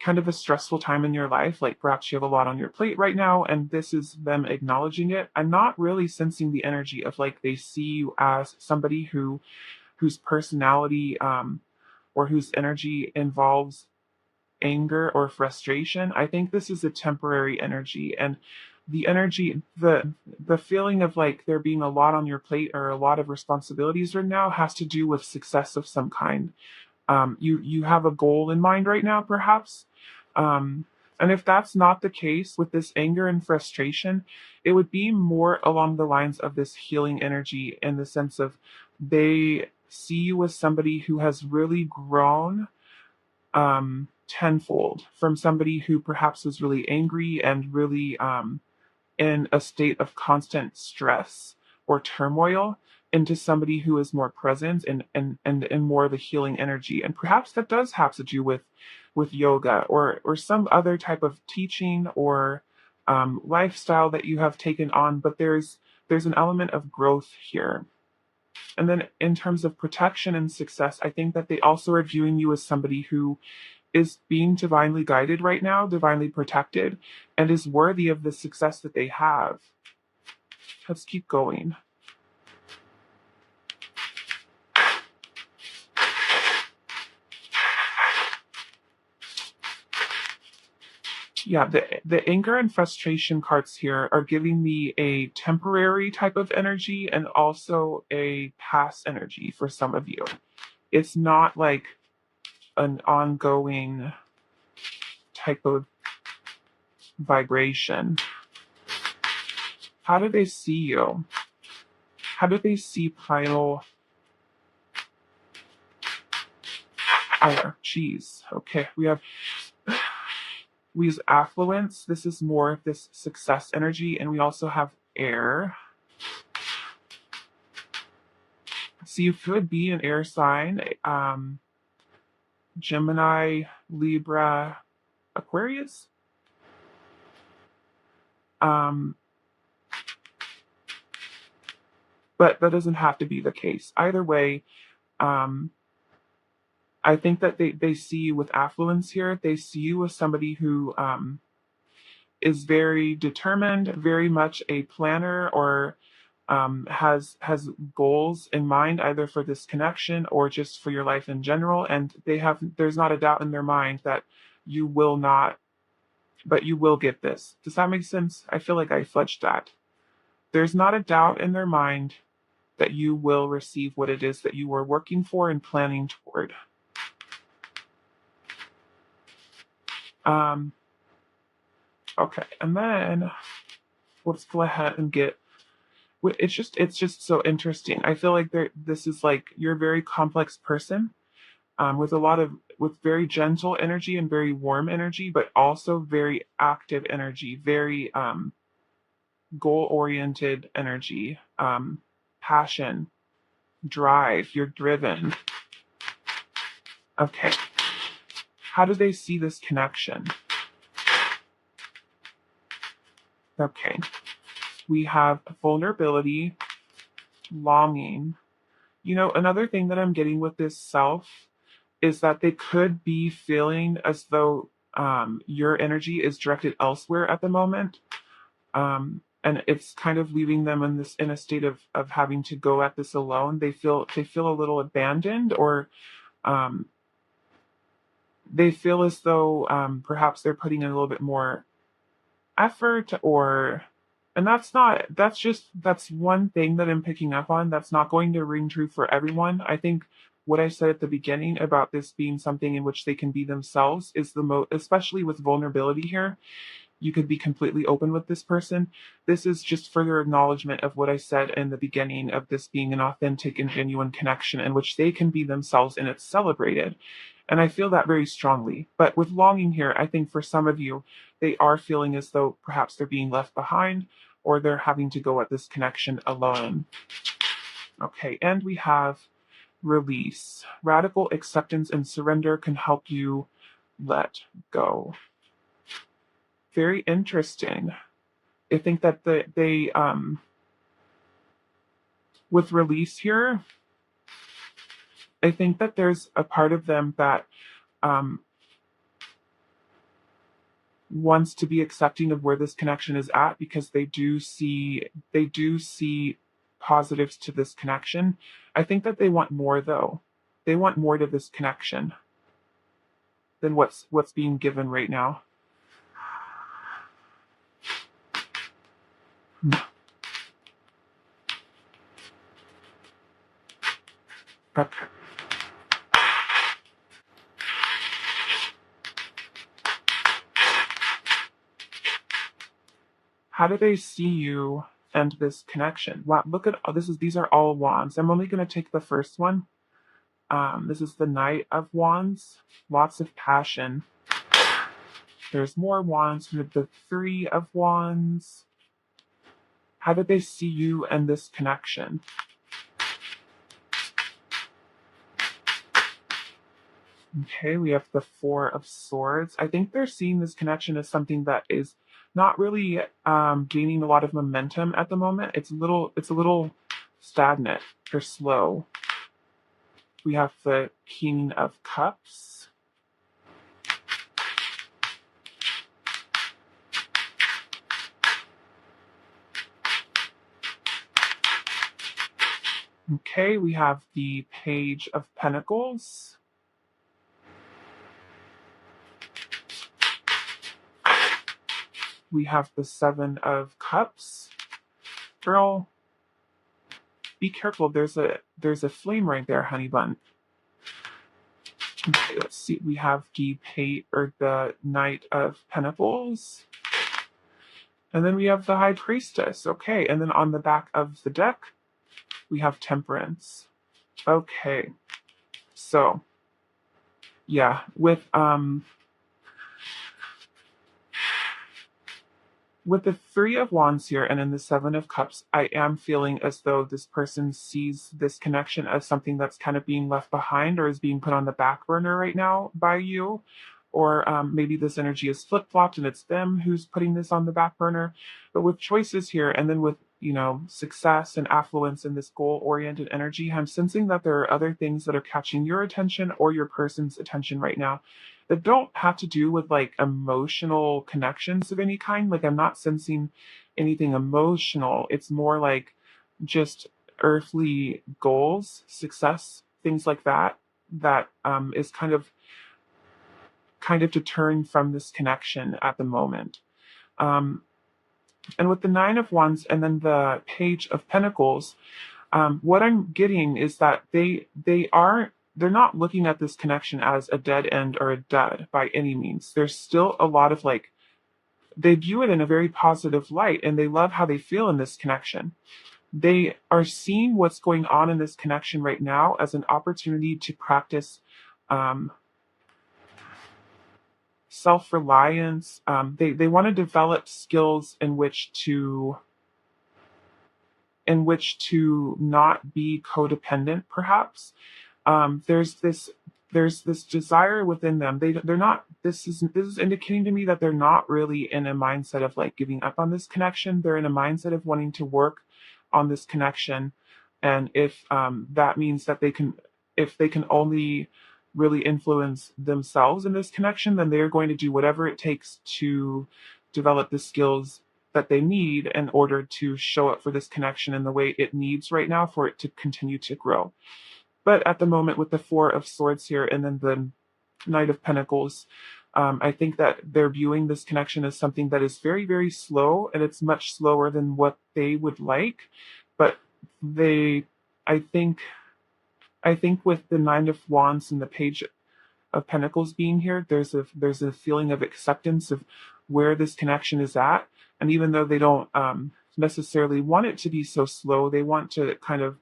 kind of a stressful time in your life. Like perhaps you have a lot on your plate right now, and this is them acknowledging it. I'm not really sensing the energy of like they see you as somebody whose personality or whose energy involves anger or frustration. I think this is a temporary energy, and the energy the feeling of like there being a lot on your plate or a lot of responsibilities right now has to do with success of some kind. You have a goal in mind right now perhaps, um, and if that's not the case with this anger and frustration, it would be more along the lines of this healing energy in the sense of they see you as somebody who has really grown tenfold from somebody who perhaps was really angry and really in a state of constant stress or turmoil into somebody who is more present and more of a healing energy. And perhaps that does have to do with yoga or some other type of teaching or lifestyle that you have taken on, but there's an element of growth here. And then in terms of protection and success, I think that they also are viewing you as somebody who is being divinely guided right now, divinely protected, and is worthy of the success that they have. Let's keep going. Yeah, the anger and frustration cards here are giving me a temporary type of energy and also a past energy for some of you. It's not like an ongoing type of vibration. How do they see you? How do they see pile? Oh, geez. Okay, we use affluence. This is more of this success energy, and we also have air. So you could be an air sign. Gemini, Libra, Aquarius. Um, but that doesn't have to be the case. Either way, um, I think that they see you with affluence here. They see you as somebody who is very determined, very much a planner, or has goals in mind either for this connection or just for your life in general. And there's not a doubt in their mind that you will not, but you will get this. Does that make sense? I feel like I fudged that. There's not a doubt in their mind that you will receive what it is that you were working for and planning toward. Um, okay, and then let's go ahead and get. It's just so interesting. I feel like this is like you're a very complex person, with a lot of with very gentle energy and very warm energy, but also very active energy, very goal oriented energy, passion, drive. You're driven. Okay, how do they see this connection? Okay, we have vulnerability, longing. Another thing that I'm getting with this self is that they could be feeling as though your energy is directed elsewhere at the moment. And it's kind of leaving them in a state of having to go at this alone. They feel a little abandoned, or um, they feel as though perhaps they're putting in a little bit more effort, or and that's one thing that I'm picking up on. That's not going to ring true for everyone. I think what I said at the beginning about this being something in which they can be themselves is especially with vulnerability here. You could be completely open with this person. This is just further acknowledgement of what I said in the beginning of this being an authentic and genuine connection in which they can be themselves and it's celebrated. And I feel that very strongly. But with longing here, I think for some of you, they are feeling as though perhaps they're being left behind or they're having to go at this connection alone. Okay, and we have release. Radical acceptance and surrender can help you let go. Very interesting. I think that they with release here, I think that there's a part of them that um, wants to be accepting of where this connection is at because they do see positives to this connection. I think that they want more though. They want more to this connection than what's being given right now. Okay. How do they see you and this connection? Wow, look at these are all wands. I'm only going to take the first one. This is the Knight of Wands. Lots of passion. There's more wands with the Three of Wands. How did they see you and this connection? Okay, we have the Four of Swords. I think they're seeing this connection as something that is not really gaining a lot of momentum at the moment. It's a little stagnant or slow. We have the King of Cups. Okay, we have the Page of Pentacles. We have the Seven of Cups. Girl, be careful. There's a flame right there, honey bun. Okay, let's see. We have the Knight of Pentacles. And then we have the High Priestess. Okay, and then on the back of the deck, we have Temperance. Okay. So, yeah, with with the Three of Wands here and in the Seven of Cups, I am feeling as though this person sees this connection as something that's kind of being left behind or is being put on the back burner right now by you. Or maybe this energy is flip flopped and it's them who's putting this on the back burner. But with choices here, and then with, success and affluence and this goal oriented energy, I'm sensing that there are other things that are catching your attention or your person's attention right now that don't have to do with like emotional connections of any kind. Like I'm not sensing anything emotional. It's more like just earthly goals, success, things like that, that is kind of deterring from this connection at the moment. And with the Nine of Wands and then the Page of Pentacles, what I'm getting is that they're not looking at this connection as a dead end or a dud by any means. There's still a lot of like, they view it in a very positive light and they love how they feel in this connection. They are seeing what's going on in this connection right now as an opportunity to practice self-reliance. They want to develop skills in which to not be codependent, perhaps. There's this desire within them. They're not. This is indicating to me that they're not really in a mindset of like giving up on this connection. They're in a mindset of wanting to work on this connection, and if that means that if they can only really influence themselves in this connection, then they're going to do whatever it takes to develop the skills that they need in order to show up for this connection in the way it needs right now for it to continue to grow. But at the moment, with the Four of Swords here and then the Knight of Pentacles, I think that they're viewing this connection as something that is very, very slow, and it's much slower than what they would like. But I think with the Nine of Wands and the Page of Pentacles being here, there's a feeling of acceptance of where this connection is at, and even though they don't necessarily want it to be so slow, they want to kind of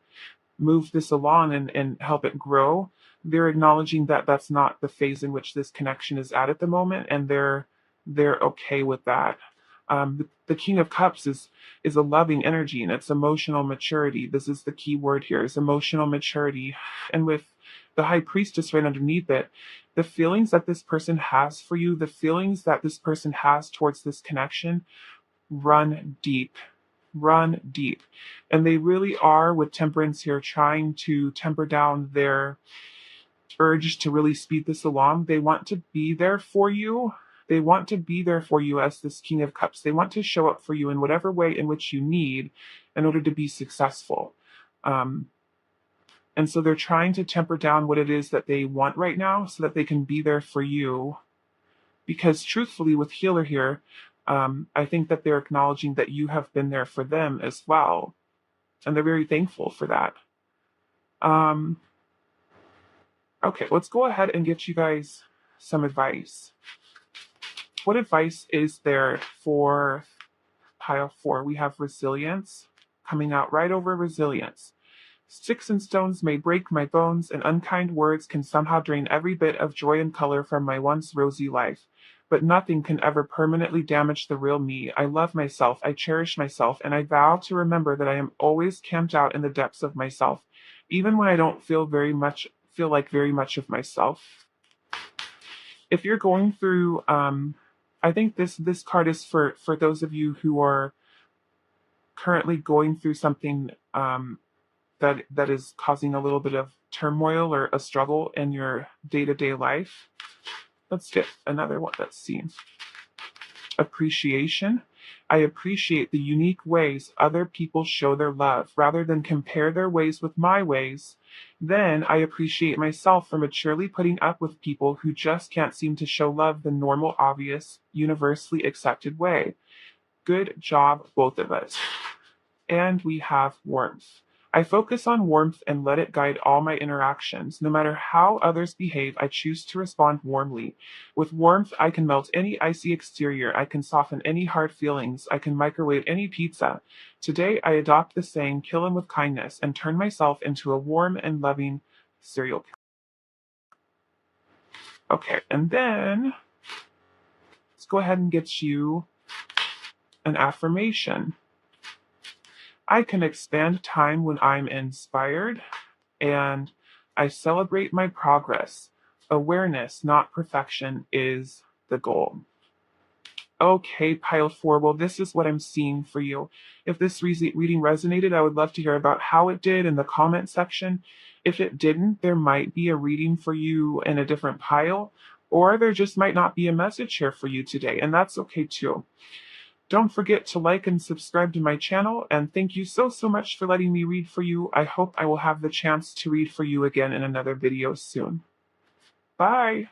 move this along and help it grow. They're acknowledging that that's not the phase in which this connection is at the moment, and they're okay with that. The King of Cups is a loving energy, and it's emotional maturity. This is the key word here, is emotional maturity. And with the High Priestess right underneath it, the feelings that this person has for you, the feelings that this person has towards this connection, run deep. Run deep. And they really are, with Temperance here, trying to temper down their urge to really speed this along. They want to be there for you. They want to be there for you as this King of Cups. They want to show up for you in whatever way in which you need in order to be successful. And so they're trying to temper down what it is that they want right now so that they can be there for you. Because truthfully, with Healer here, I think that they're acknowledging that you have been there for them as well. And they're very thankful for that. Okay, let's go ahead and get you guys some advice. What advice is there for pile 4? We have resilience coming out right over resilience. Sticks and stones may break my bones, and unkind words can somehow drain every bit of joy and color from my once rosy life. But nothing can ever permanently damage the real me. I love myself, I cherish myself, and I vow to remember that I am always camped out in the depths of myself, even when I don't feel like very much of myself. If you're going through, I think this card is for those of you who are currently going through something that is causing a little bit of turmoil or a struggle in your day-to-day life. Let's get another one. Let's see. Appreciation. I appreciate the unique ways other people show their love rather than compare their ways with my ways. Then I appreciate myself for maturely putting up with people who just can't seem to show love the normal, obvious, universally accepted way. Good job, both of us. And we have warmth. I focus on warmth and let it guide all my interactions. No matter how others behave, I choose to respond warmly. With warmth, I can melt any icy exterior. I can soften any hard feelings. I can microwave any pizza. Today, I adopt the saying, kill him with kindness, and turn myself into a warm and loving serial killer. Okay, and then let's go ahead and get you An affirmation. I can expand time when I'm inspired, and I celebrate my progress. Awareness, not perfection, is the goal. Okay, pile four. Well, this is what I'm seeing for you. If this reading resonated, I would love to hear about how it did in the comment section. If it didn't, there might be a reading for you in a different pile, or there just might not be a message here for you today, and that's okay too. Don't forget to like and subscribe to my channel, and thank you so much for letting me read for you. I hope I will have the chance to read for you again in another video soon. Bye!